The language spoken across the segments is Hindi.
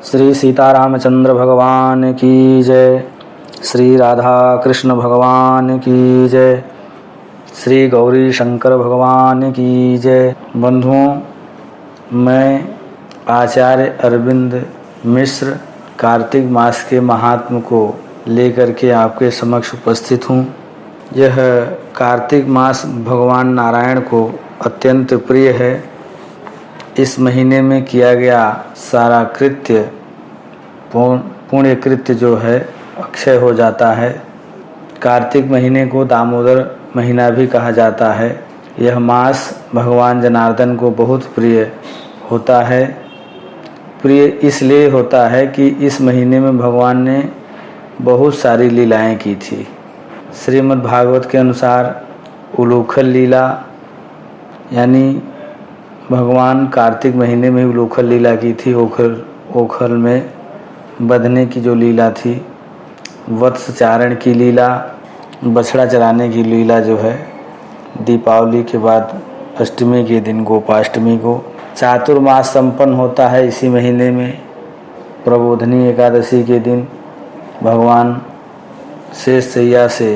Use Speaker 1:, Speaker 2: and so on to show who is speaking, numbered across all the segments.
Speaker 1: श्री सीतारामचंद्र भगवान की जय। श्री राधा कृष्ण भगवान की जय। श्री गौरी शंकर भगवान की जय। बंधुओं, मैं आचार्य अरविंद मिश्र कार्तिक मास के महात्म को लेकर के आपके समक्ष उपस्थित हूँ। यह कार्तिक मास भगवान नारायण को अत्यंत प्रिय है। इस महीने में किया गया सारा कृत्य, पुण्य कृत्य जो है अक्षय हो जाता है। कार्तिक महीने को दामोदर महीना भी कहा जाता है। यह मास भगवान जनार्दन को बहुत प्रिय होता है। प्रिय इसलिए होता है कि इस महीने में भगवान ने बहुत सारी लीलाएं की थी। श्रीमद् भागवत के अनुसार उलूखल लीला, यानी भगवान कार्तिक महीने में उलूखल लीला की थी। ओखल में बंधने की जो लीला थी, वत्स चारण की लीला, बछड़ा चराने की लीला जो है दीपावली के बाद अष्टमी के दिन गोपाष्टमी को। चातुर्मास संपन्न होता है इसी महीने में। प्रबोधनी एकादशी के दिन भगवान शेष शैया से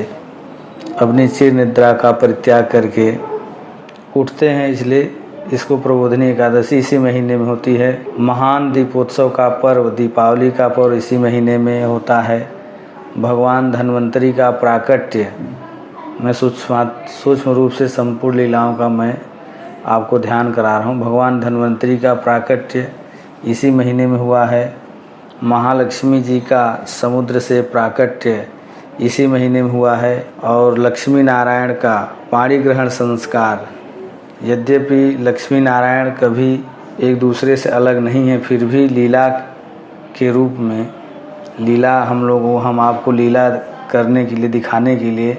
Speaker 1: अपनी चिर निद्रा का परित्याग करके उठते हैं, इसलिए इसको प्रबोधनी एकादशी इसी महीने में होती है। महान दीपोत्सव का पर्व, दीपावली का पर्व इसी महीने में होता है। भगवान धन्वंतरी का प्राकट्य, मैं सूक्ष्म रूप से संपूर्ण लीलाओं का मैं आपको ध्यान करा रहा हूँ। भगवान धन्वंतरी का प्राकट्य इसी महीने में हुआ है। महालक्ष्मी जी का समुद्र से प्राकट्य इसी महीने में हुआ है। और लक्ष्मी नारायण का पाणी ग्रहण संस्कार, यद्यपि लक्ष्मी नारायण कभी एक दूसरे से अलग नहीं है, फिर भी लीला के रूप में हम आपको लीला करने के लिए, दिखाने के लिए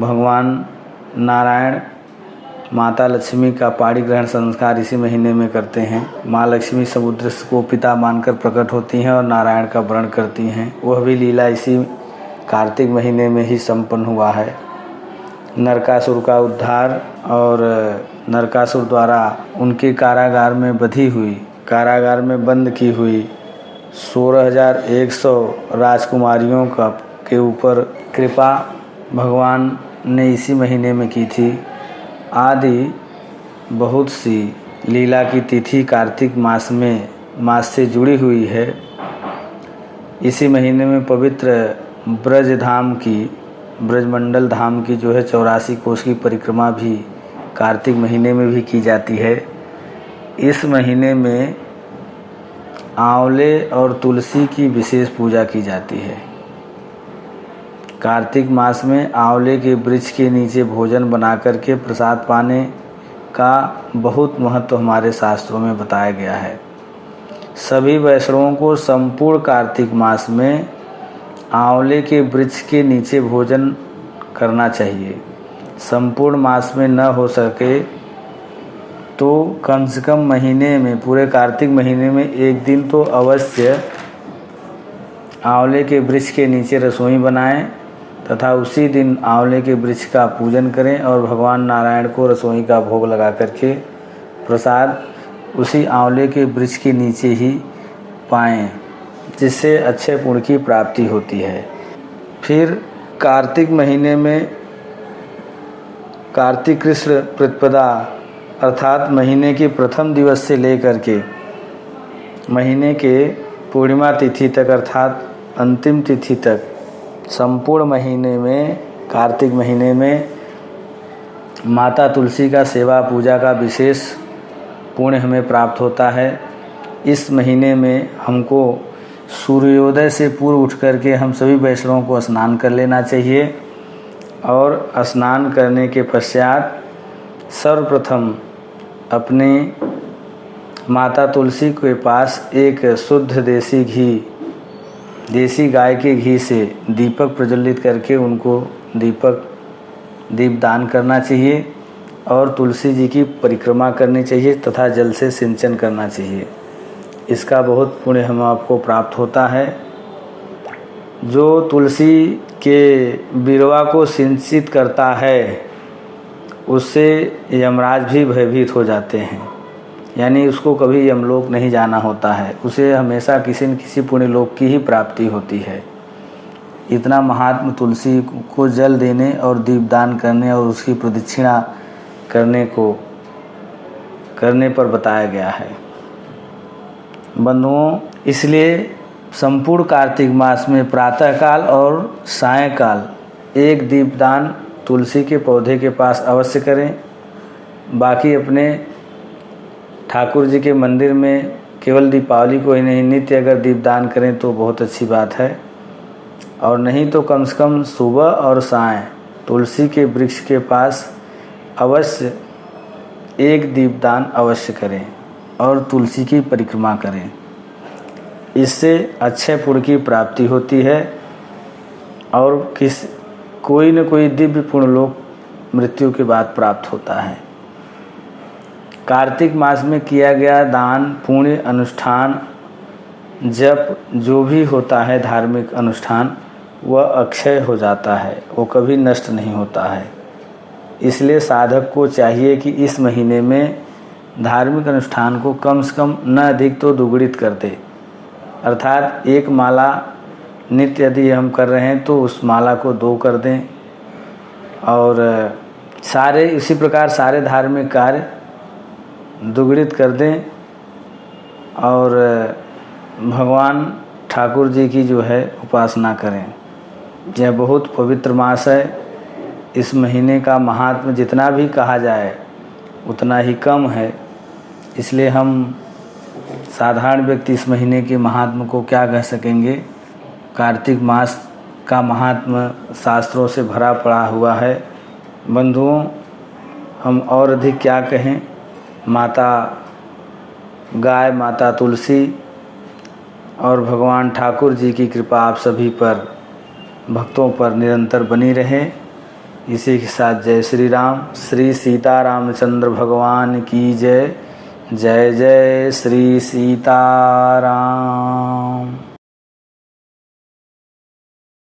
Speaker 1: भगवान नारायण माता लक्ष्मी का पाणी ग्रहण संस्कार इसी महीने में करते हैं। माँ लक्ष्मी समुद्र को पिता मानकर प्रकट होती हैं और नारायण का वरण करती हैं। वह भी लीला इसी कार्तिक महीने में ही संपन्न हुआ है। नरकासुर का उद्धार और नरकासुर द्वारा उनके कारागार में कारागार में बंद की हुई 16,100 राजकुमारियों के ऊपर कृपा भगवान ने इसी महीने में की थी। आदि बहुत सी लीला की तिथि कार्तिक मास से जुड़ी हुई है। इसी महीने में पवित्र ब्रजमंडल धाम की जो है 84 कोस की परिक्रमा भी कार्तिक महीने में भी की जाती है। इस महीने में आंवले और तुलसी की विशेष पूजा की जाती है। कार्तिक मास में आंवले के वृक्ष के नीचे भोजन बना करके प्रसाद पाने का बहुत महत्व हमारे शास्त्रों में बताया गया है। सभी वैष्णवों को संपूर्ण कार्तिक मास में आंवले के वृक्ष के नीचे भोजन करना चाहिए। संपूर्ण मास में न हो सके तो कम से कम महीने में, पूरे कार्तिक महीने में एक दिन तो अवश्य आंवले के वृक्ष के नीचे रसोई बनाएं तथा उसी दिन आंवले के वृक्ष का पूजन करें और भगवान नारायण को रसोई का भोग लगा करके प्रसाद उसी आंवले के वृक्ष के नीचे ही पाएं, जिससे अच्छे पुण्य की प्राप्ति होती है। फिर कार्तिक महीने में कार्तिक कृष्ण प्रतिपदा अर्थात महीने के प्रथम दिवस से लेकर के महीने के पूर्णिमा तिथि तक अर्थात अंतिम तिथि तक संपूर्ण महीने में, कार्तिक महीने में माता तुलसी का सेवा पूजा का विशेष पुण्य हमें प्राप्त होता है। इस महीने में हमको सूर्योदय से पूर्व उठ करके हम सभी वैष्णवों को स्नान कर लेना चाहिए और स्नान करने के पश्चात सर्वप्रथम अपने माता तुलसी के पास एक शुद्ध देसी गाय के घी से दीपक प्रज्वलित करके उनको दीपदान करना चाहिए और तुलसी जी की परिक्रमा करनी चाहिए तथा जल से सिंचन करना चाहिए। इसका बहुत पुण्य हम आपको प्राप्त होता है। जो तुलसी के बिरवा को सिंचित करता है उससे यमराज भी भयभीत हो जाते हैं। यानी उसको कभी यमलोक नहीं जाना होता है, उसे हमेशा किसी न किसी पुण्य लोक की ही प्राप्ति होती है। इतना महात्म तुलसी को जल देने और दीपदान करने और उसकी प्रदक्षिणा करने पर बताया गया है। बंधुओं, इसलिए संपूर्ण कार्तिक मास में प्रातःकाल और सायंकाल एक दीपदान तुलसी के पौधे के पास अवश्य करें। बाकी अपने ठाकुर जी के मंदिर में केवल दीपावली को ही नहीं, नित्य अगर दीपदान करें तो बहुत अच्छी बात है। और नहीं तो कम से कम सुबह और सायं तुलसी के वृक्ष के पास अवश्य एक दीपदान अवश्य करें और तुलसी की परिक्रमा करें। इससे अच्छे पुण्य की प्राप्ति होती है और कोई न कोई दिव्य पुण्य लोक मृत्यु के बाद प्राप्त होता है। कार्तिक मास में किया गया दान, पुण्य, अनुष्ठान, जप जो भी होता है धार्मिक अनुष्ठान, वह अक्षय हो जाता है, वो कभी नष्ट नहीं होता है। इसलिए साधक को चाहिए कि इस महीने में धार्मिक अनुष्ठान को कम से कम न अधिक तो दुगुणित कर दे। अर्थात एक माला नित्य यदि हम कर रहे हैं तो उस माला को 2 कर दें और सारे इसी प्रकार सारे धार्मिक कार्य दुगुणित कर दें और भगवान ठाकुर जी की जो है उपासना करें। यह बहुत पवित्र मास है। इस महीने का महात्म्य जितना भी कहा जाए उतना ही कम है। इसलिए हम साधारण व्यक्ति इस महीने के महात्म्य को क्या कह सकेंगे। कार्तिक मास का महात्म्य शास्त्रों से भरा पड़ा हुआ है। बंधुओं, हम और अधिक क्या कहें। माता गाय, माता तुलसी और भगवान ठाकुर जी की कृपा आप सभी पर, भक्तों पर निरंतर बनी रहे। इसी के साथ जय श्री राम। श्री सीतारामचंद्र भगवान की जय। जय जय श्री सीताराम।